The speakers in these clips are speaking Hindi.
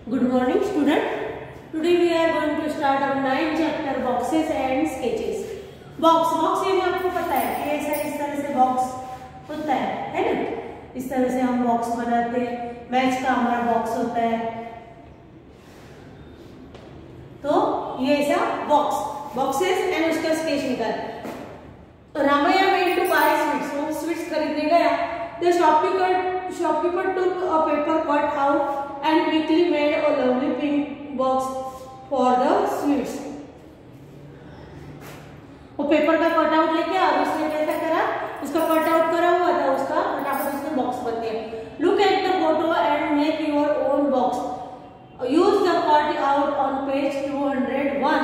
Good morning student. Today we are going to start our 9th chapter boxes and sketches. Box ये भी आपको पता है कि ऐसा इस तरह से बॉक्स होता है ना। इस तरह से हम बॉक्स बनाते हैं। मैच का हमारा बॉक्स होता है, तो ये ऐसा बॉक्सेस एंड उसका स्केच निकाल। Ramaiah went to buy sweets, वो स्वीट्स खरीदने गया। The shopkeeper took a paper cut out and quickly made a lovely pink box for the sweets. वो पेपर का कट आउट लेके और उसने कैसा करा, उसका कट आउट करा हुआ था, उसका फटाफट उसने बॉक्स बन गया। Look at the photo and make your own box. Use the cut out on page 201.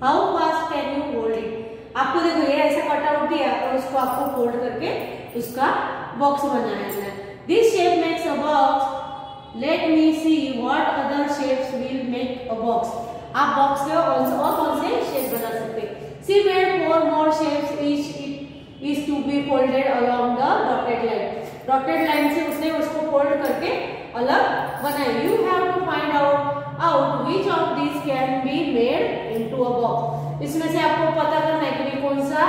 How fast can you hold it? आपको देखो ये ऐसा कट आउट दिया और उसको आपको फोल्ड करके उसका बॉक्स बनाना है। This shape makes a box. Let me see what other shapes will make a box. आप बॉक्स के और कौन से शेप बना सकते हैं। She made 4 more shapes. Each is to be folded along the dotted line. Dotted line से उसने उसको फोल्ड करके अलग बनाई। You have to find out which of these can be made into a box. इसमें से आपको पता करना है कि कौन सा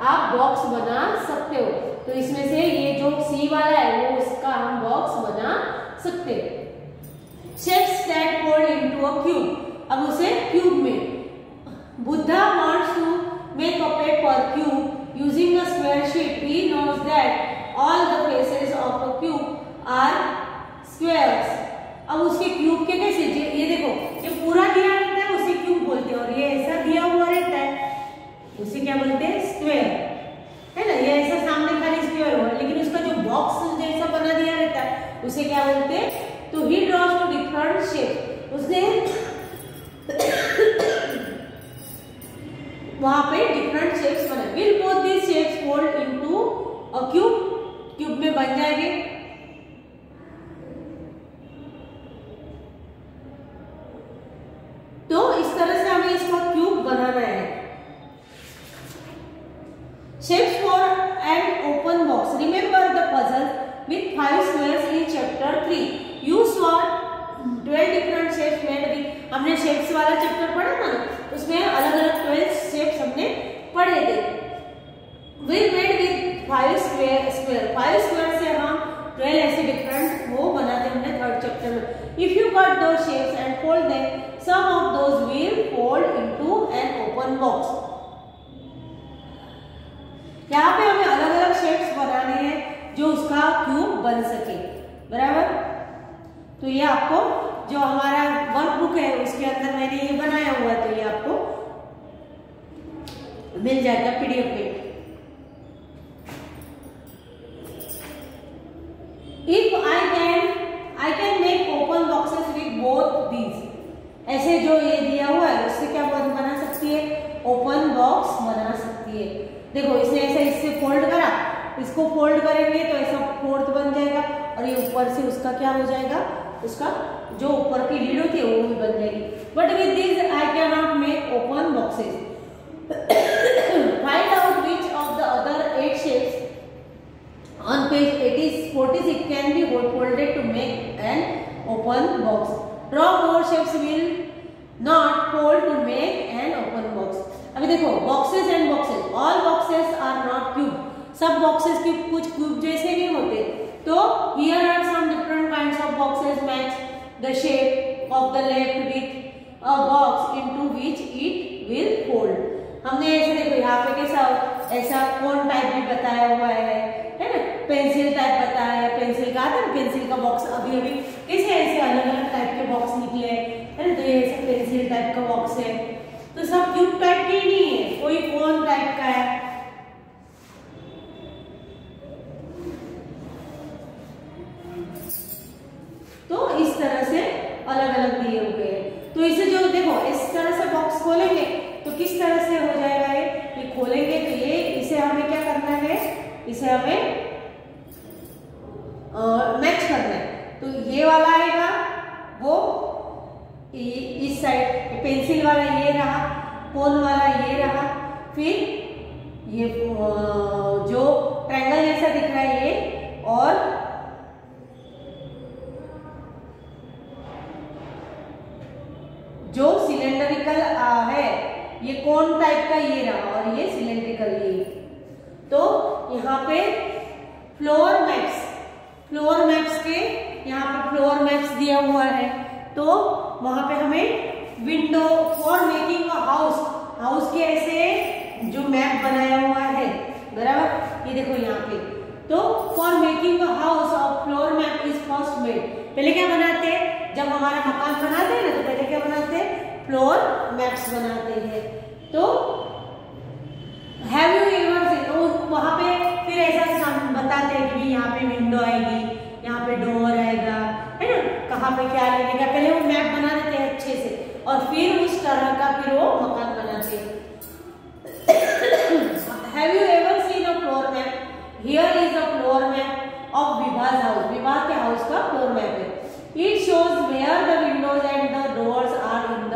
आप बॉक्स बना सकते हो। तो इसमें से ये जो सी वाला है वो इसका हम बॉक्स बना सकते हैं। Shapes that fold into a cube. अब उसे क्यूब में, Buddha wants to make a paper cube using a square sheet. He knows that all the faces of a cube are squares. अब उसके क्यूब के कैसे, ये देखो ये पूरा दिया रहता है उसे क्यूब बोलते हैं, और ये ऐसा दिया हुआ रहता है उसे क्या बोलते हैं, स्क्वायर, है ना। ये ऐसा सामने खाली स्क्वायर हुआ, लेकिन उसका जो बॉक्स जैसा बना दिया रहता है उसे क्या बोलते हैं। तो he draws two different shape, उसने वहां पे डिफरेंट शेप्स बनाए। Will both these shapes fold into a cube, cube में बन जाएंगे। तो इस तरह से हमें इसका क्यूब बनाना है। Shapes for an open box. Remember the puzzle with 5 squares in chapter 3. You saw 12 different shapes made with. हमने शेप्स वाला चैप्टर पढ़ा था ना, उसमें अलग अलग 12 शेप्स हमने पढ़े थे। We made with 5 square 5 square से हम 12 ऐसे डिफरेंट वो बनाते हमने 3rd चैप्टर में। If you cut those shapes and fold them, some of those will fold into an open box. यहाँ पे हमें अलग अलग शेप्स बनाने हैं जो उसका क्यूब बन सके, बराबर। तो ये आपको जो हमारा वर्कबुक है उसके अंदर मैंने ये बनाया हुआ है, तो ये आपको मिल जाएगा पीडीएफ में। If I can make open boxes with both these. ऐसे जो ये दिया हुआ है उससे क्या बना सकती है, ओपन बॉक्स बना सकती है। देखो इसने ऐसा इससे फोल्ड करा, इसको फोल्ड करेंगे तो ऐसा फोर्थ बन जाएगा, और ये ऊपर से उसका क्या हो जाएगा, उसका जो ऊपर की लीड होती है वो भी बन जाएगी। But with this I can not make open boxes. Find out which of the other 8 shapes on page 46 can be folded to make an open box. Draw more shapes will not fold to make an open box. अभी देखो boxes and boxes, all boxes are not cube. सब boxes के कुछ cube जैसे नहीं होते। तो here are some different kinds of boxes match the shape of the left with a box into which it will fold. हमने ऐसे देखो यहाँ पे कैसा ऐसा कौन टाइप भी बताया हुआ है ना, पेंसिल टाइप बताया है। पेंसिल का आता है, पेंसिल का बॉक्स अभी कैसे ऐसे अलग अलग टाइप के बॉक्स निकले है ना, तो ये ऐसा पेंसिल टाइप का बॉक्स है। तो सब क्यूब टाइप के नहीं है, कोई कौन टाइप का है। तो इस तरह से अलग अलग दिए हुए हैं। तो इसे जो देखो इस तरह से बॉक्स खोलेंगे तो किस तरह से हो जाएगा, ये खोलेंगे तो ये इसे हमें क्या करना है, इसे हमें मैच करना है। तो ये वाला आएगा वो इस साइड, पेंसिल वाला ये रहा, कोन वाला ये रहा, फिर ये जो ट्रायंगल जैसा दिख रहा है ये, और सिलेंड्रिकल है, ये कौन टाइप का ये रहा और ये सिलेंड्रिकल ये। तो यहाँ पे फ्लोर मैप्स के यहाँ पे फ्लोर मैप्स दिया हुआ है, तो वहां पे हमें window for making a house के ऐसे जो मैप बनाया हुआ है बराबर, ये देखो यहाँ पे। तो for making a house of floor map is first made. पहले क्या बनाते हैं, जब हमारा मकान बनाते हैं ना तो पहले क्या बनाते हैं, फ्लोर मैप्स बनाते हैं। तो हैव यू एवर सीन, तो वहां पे फिर ऐसा बताते हैं कि यहाँ पे विंडो आएगी, यहाँ पे डोर आएगा, है ना, कहाँ पे क्या लगेगा, पहले वो मैप बना देते हैं अच्छे से और फिर उस तरह का फिर वो मकान बनाते हैं। Have you ever seen a floor map, here is a floor map of Vibhaj house, Vibhag के हाउस का फ्लोर मैप है। It shows where the windows and the doors are in the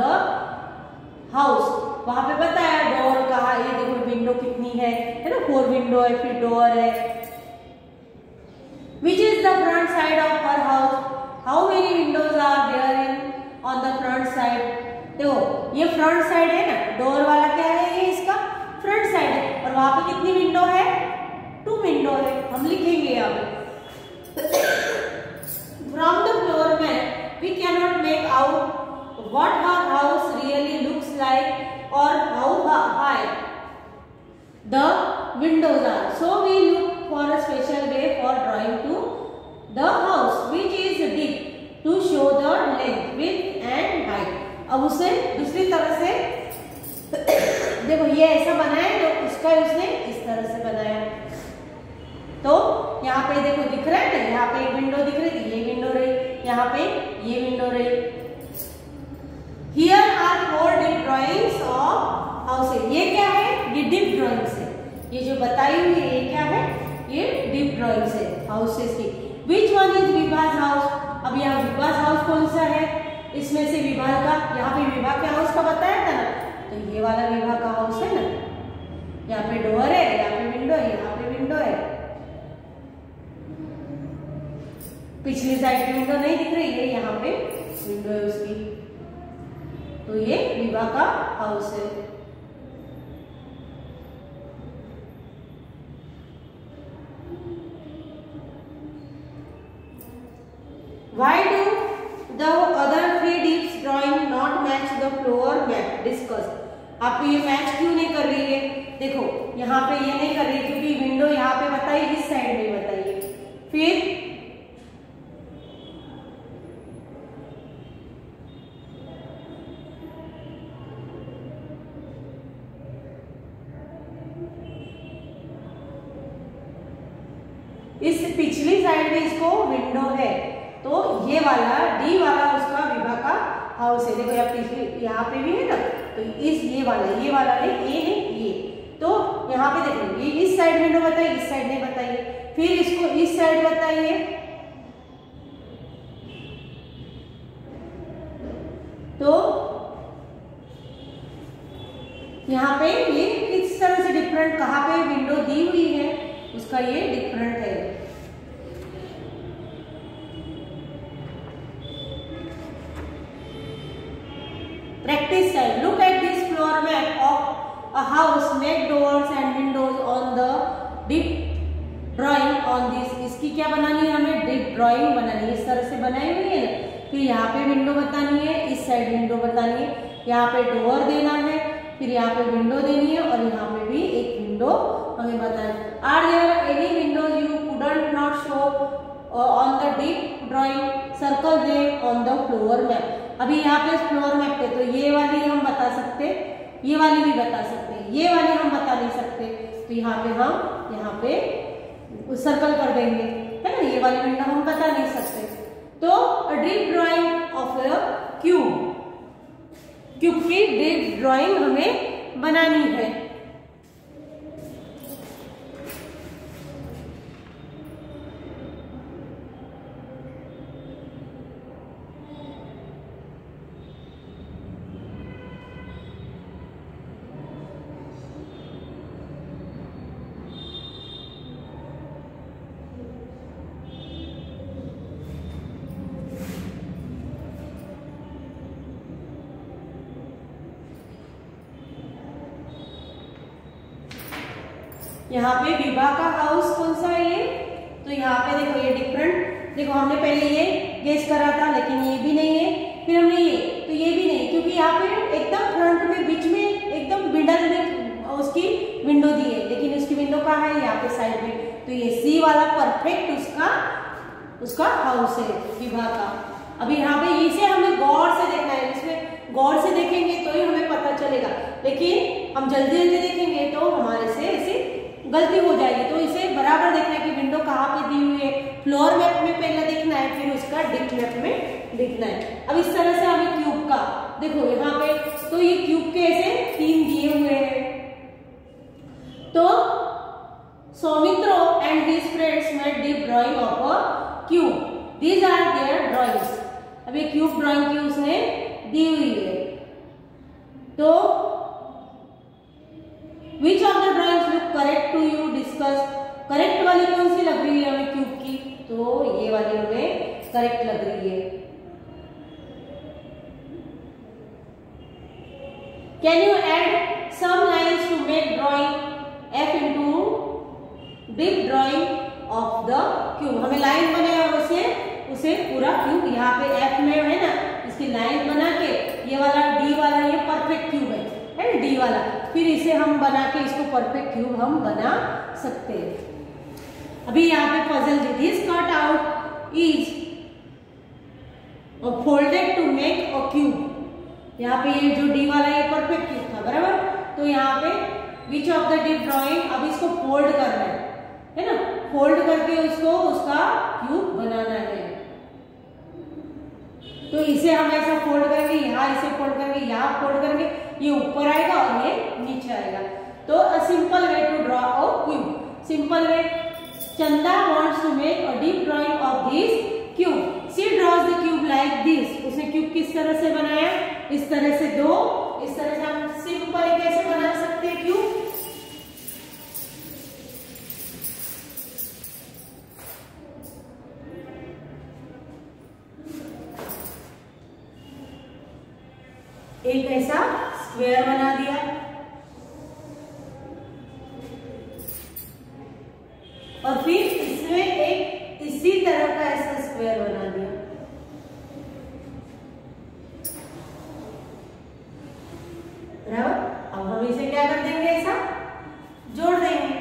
house, वहां पे बताया डोर कहा, ये देखो विंडो कितनी है ना, 4 विंडो है, फिर डोर है। Which is the front side of her house, how many windows are there in on the front side. देखो ये फ्रंट साइड है ना, डोर वाला क्या है, ये इसका फ्रंट साइड है, और वहां पे कितनी विंडो है, 2 विंडो है, हम लिखेंगे यहाँ पे। From the floor map we cannot make out what her house really looks like or how high the windows are, so we look for a special way for drawing to the house which is deep to show the length, width and height। अब उसे दूसरी तरह से देखो ये ऐसा बनाया तो उसका उसने इस तरह से बनाया। तो यहाँ पे देखो दिख रहा है ना, यहाँ पे एक विंडो दिख रही थी, ये विंडो रही, यहाँ पे ये विंडो रही। Here are 4 deep drawings of houses। ये क्या है, ये deep drawings है, ये जो बताई हुई है ये क्या है, ये deep drawings है houses की। Which one is विभाज हाउस, अब यहाँ विभाज हाउस कौन सा है, इसमें से विभाग का, यहाँ पे विभाग के हाउस का बताया था ना, तो ये वाला विभाग का हाउस है ना, यहाँ पे डोर है, यहाँ पे विंडो है, यहाँ पे विंडो है, पिछली साइड की विंडो नहीं दिख रही है, यहाँ पे विंडो है उसकी, तो ये विवाह का हाउस है। Why do the other 3 deep drawing not match the floor map? Discuss। आप ये मैच क्यों नहीं कर रही है, देखो यहाँ पे ये नहीं कर रही क्योंकि विंडो यहाँ पे बताई, इस साइड में बताइए। फिर इस पिछली साइड में इसको विंडो है, तो ये वाला डी वाला उसका विभाग का हाउस है। देखो यहाँ पिछली यहाँ पे भी है ना, तो इस ये वाला नहीं, ये तो यहाँ पे देखो ये इस साइड विंडो बताइए, इस साइड नहीं बताइए, फिर इसको इस साइड बताइए, तो यहाँ पे ये किस तरह से डिफरेंट, कहाँ पे विंडो दी हुई है उसका ये डिफरेंट है। Practice time। Look at this floor map of a house, make doors and windows on the deep drawing on this। इसकी क्या बनानी है, हमें deep drawing बनानी है, इस तरह से बनाई हुई है ना, फिर यहाँ पे विंडो बतानी है, इस साइड विंडो बतानी है, यहाँ पे डोर देना है, फिर यहाँ पे विंडो देनी है और यहाँ पे भी एक विंडो हमें बताना है। Are there any windows you couldn't not show on the deep drawing? Circle them on the floor map। अभी यहाँ पे फ्लोर मैप पे तो ये वाली हम बता सकते, ये वाली भी बता सकते, ये वाली हम बता नहीं सकते, तो यहाँ पे हम यहाँ पे सर्कल कर देंगे, है ना, ये वाली विंडो हम बता नहीं सकते। तो deep drawing of a cube की डीप ड्राइंग हमें बनानी है। यहाँ पे विभा का हाउस कौन सा है ये, तो यहाँ पे देखो ये डिफरेंट, देखो हमने पहले ये गेस करा था लेकिन ये भी नहीं है, फिर हमने ये, तो ये भी नहीं, क्योंकि यहाँ पे एकदम फ्रंट में बीच में एकदम मिडल में उसकी विंडो दी है, लेकिन उसकी विंडो कहाँ है, यहाँ पे साइड में, तो ये सी वाला परफेक्ट उसका हाउस है विभा का। अभी यहाँ पे इसे हमें गौर से देखना है, इसमें गौर से देखेंगे तो ही हमें पता चलेगा, लेकिन हम जल्दी जल्दी देखेंगे तो हमारे से ऐसे गलती हो जाएगी। तो इसे बराबर देखना है कि विंडो कहाँ पे दी हुई है, फ्लोर मैप में पहले देखना है, फिर उसका डिप्थ मैप में देखना है। अब इस तरह से हमें क्यूब का देखो यहाँ पे, तो ये क्यूब के ऐसे 3 दिए हुए हैं, तो Soumitro and his friends made deep drawing of a cube, these are their drawings. अब ये क्यूब ड्राइंग की उसने दी हुई है, तो which of the drawings look correct to you, discuss. Correct वाली कौन सी लग रही है हमें क्यूब की, तो ये वाली हमें करेक्ट लग रही है। Can you add some lines to make drawing F into deep drawing of the cube। हमें लाइन बने और उसे पूरा क्यूब यहाँ पे F में है ना, इसकी लाइन बना के ये वाला D वाला ये परफेक्ट क्यूब है ना D वाला, फिर इसे हम बना के इसको परफेक्ट क्यूब हम बना सकते हैं। अभी यहाँ पे पजल दी, this cut out is folded to make a cube. यहाँ पे ये जो D वाला ये परफेक्ट क्यूब था बराबर, तो यहाँ पे विच ऑफ द डीप ड्राइंग, अब इसको फोल्ड करना है ना, फोल्ड करके उसको उसका क्यूब बनाना है। तो इसे हम ऐसा फोल्ड करेंगे, यहाँ इसे फोल्ड करेंगे, यहाँ फोल्ड करेंगे, ये ऊपर आएगा और ये नीचे आएगा। तो a simple way to draw a cube, simple way. Chanda wants to make a deep drawing of this cube, she draws the cube like this. उसने क्यूब किस तरह से बनाया, इस तरह से दो, इस तरह से हम सिंपल कैसे बना सकते हैं क्यूब। एक ऐसा स्क्वायर बना दिया, और फिर इसमें एक इसी तरह का ऐसा स्क्वायर बना दिया। बराबर, अब हम इसे क्या कर देंगे, ऐसा जोड़ देंगे।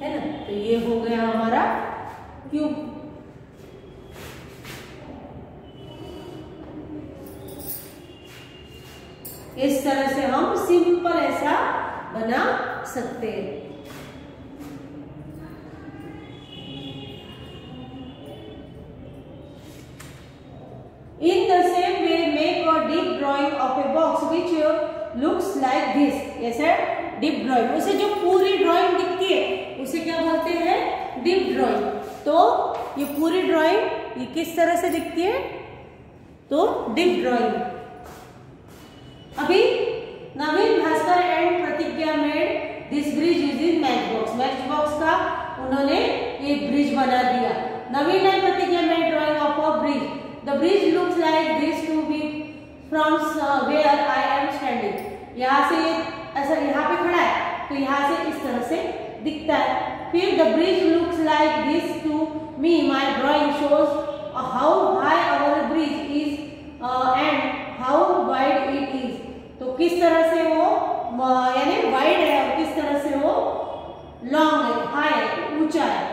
है ना, तो ये हो गया हमारा क्यूब। इस तरह से हम सिंपल ऐसा बना सकते हैं। In the same way, make a deep drawing of a box which looks like this। ये सर डीप ड्राइंग, उसे जो पूरी ड्राइंग दिखती है उसे क्या बोलते हैं, डीप ड्राइंग। तो ये पूरी ड्राइंग ये किस तरह से दिखती है, तो डीप ड्राइंग। अभी नवीन, भास्कर एंड प्रतिज्ञा made this bridge using match box. Match box का उन्होंने ये ब्रिज बना दिया। नवीन एंड प्रतिज्ञा made drawing of a bridge. The bridge looks like this to be from where I am standing। यहाँ से ऐसा यहाँ पे खड़ा है तो यहाँ से इस तरह से दिखता है। फिर the bridge looks like this to me, my drawing shows how high our bridge is and how wide it is। तो किस तरह से वो यानी वाइड है और किस तरह से वो लॉन्ग है, हाई है, ऊंचा है।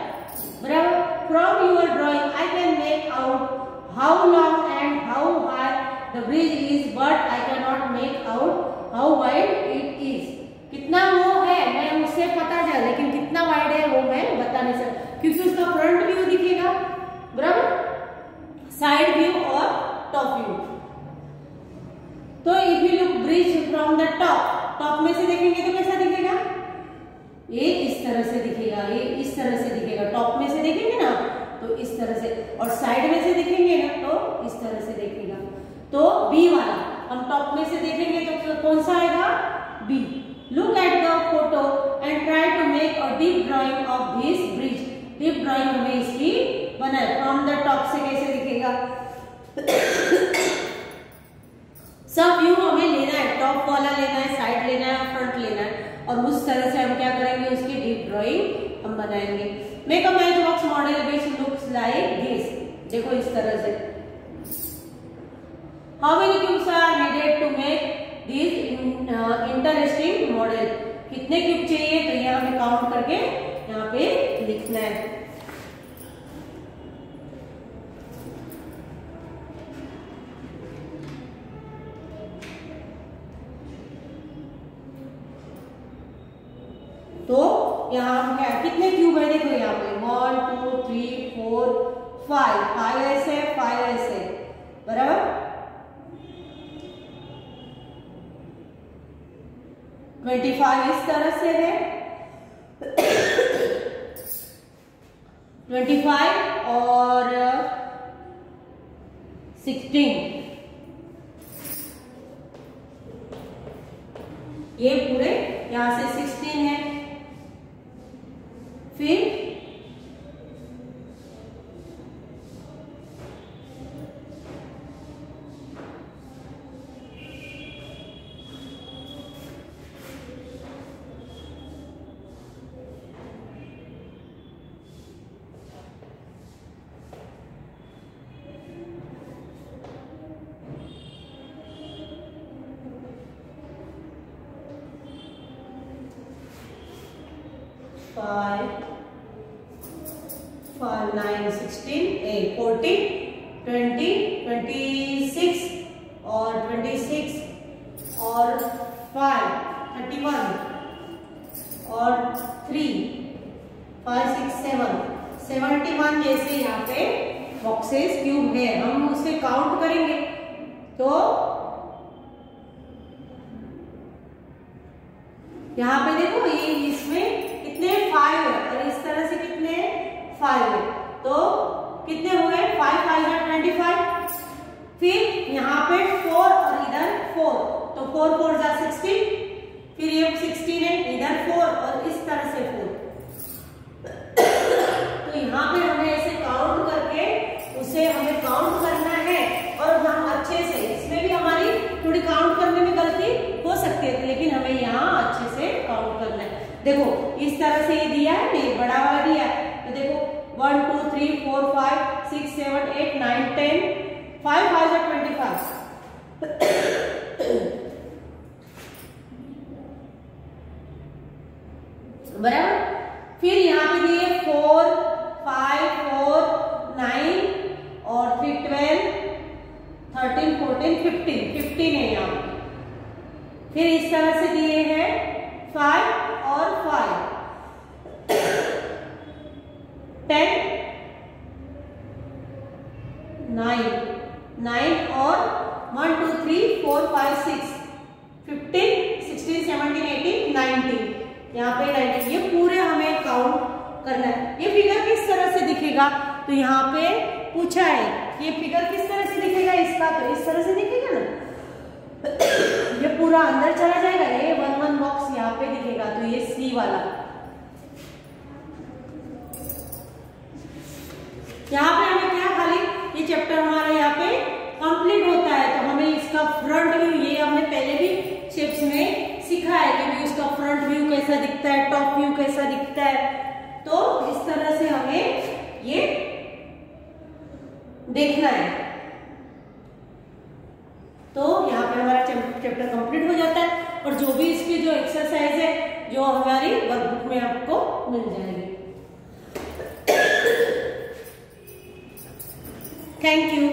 बराबर, from your drawing I can make out how long and how high the bridge is, but I cannot make out how wide it is। कितना वो है मैं उससे पता चला, लेकिन कितना वाइड है वो मैं बता नहीं सकता, क्योंकि उसका फ्रंट व्यू दिखेगा, बराबर, साइड व्यू और टॉप व्यू। तो if you look bridge from the top, top में से देखेंगे तो कैसा दिखेगा, ये इस तरह से दिखेगा, ये इस तरह से दिखेगा। टॉप में से देखेंगे ना तो इस तरह से, और साइड में से देखेंगे ना तो इस तरह से देखेगा। तो बी वाला हम टॉप में से देखेंगे तो कौन सा आएगा, B. Look at the photo and try to make a deep drawing of this bridge. Deep drawing हमें इसकी बनाए। फ्रॉम द टॉप से कैसे दिखेगा, सब व्यू हमें लेना है, टॉप वाला लेना है, साइड लेना है, फ्रंट लेना है, और उस तरह से हम क्या करेंगे, उसकी डीप ड्राइंग हम बनाएंगे। Make a match box model which looks like this, देखो इस तरह से। How many cubes are needed to make this interesting model, कितने क्यूब चाहिए, तो यहाँ हमें काउंट करके यहाँ पे लिखना है। तो यहाँ हम क्या, कितने क्यूब है देखो यहाँ पे 1 2 3 4 5, 5 ऐसे 5 ऐसे, बराबर। 25 इस तरह से है, 25 और 16, ये पूरे यहां से 16 है। फिर five, 9, 16, 8, 14, 20, 26 और 26 और 5, 31 और 3, 5, 6, 7, 71 जैसे यहाँ पे बॉक्सेस क्यूब है, हम उसे काउंट करेंगे। तो यहाँ पे देखो ये इसमें कितने 5 है और इस तरह से कितने 5 है, तो कितने हो गए 5 5 25। फिर यहाँ पे 4 और इधर 4, तो 4 4 जा 16, फिर ये 16 है, इधर 4 और इस तरह से 4। तो यहाँ पे हमें ऐसे काउंट करके उसे हमें काउंट करना है, और हम अच्छे से, इसमें भी हमारी थोड़ी काउंट करने में गलती हो सकती है, लेकिन हमें यहाँ अच्छे से काउंट करना है। देखो इस तरह से ये दिया है, ये बड़ा वाला दिया है, तो देखो 1 2 3 4 5 6 7 8 9 10, 5 5 are 25, बराबर। फिर यहाँ पे दिए 4 5 4 9 और 3 12 13 14 15 है यहाँ पे। फिर इस तरह से दिए हैं 5 और 5, 10 9 और 1 2 3 4 5 6 15 16 17 18 19, यहाँ पे 19, ये पूरे हमें काउंट करना है। ये फिगर किस तरह से दिखेगा, तो यहाँ पे पूछा है ये फिगर किस तरह से दिखेगा इसका, तो इस तरह से दिखेगा ना, ये पूरा अंदर चला जाएगा, ये 1 1 बॉक्स यहाँ पे दिखेगा, तो ये सी वाला। यहाँ पे हमें क्या, खाली ये चैप्टर हमारा यहाँ पे कंप्लीट होता है, तो हमें इसका फ्रंट व्यू, ये हमने पहले भी शेप्स में सीखा है कि इसका फ्रंट व्यू कैसा दिखता है, टॉप व्यू कैसा दिखता है, तो इस तरह से हमें ये देखना है। तो यहाँ पे हमारा चैप्टर कंप्लीट हो जाता है, और जो भी इसकी जो एक्सरसाइज है जो हमारी वर्कबुक में आपको मिल जाएगी। Thank you.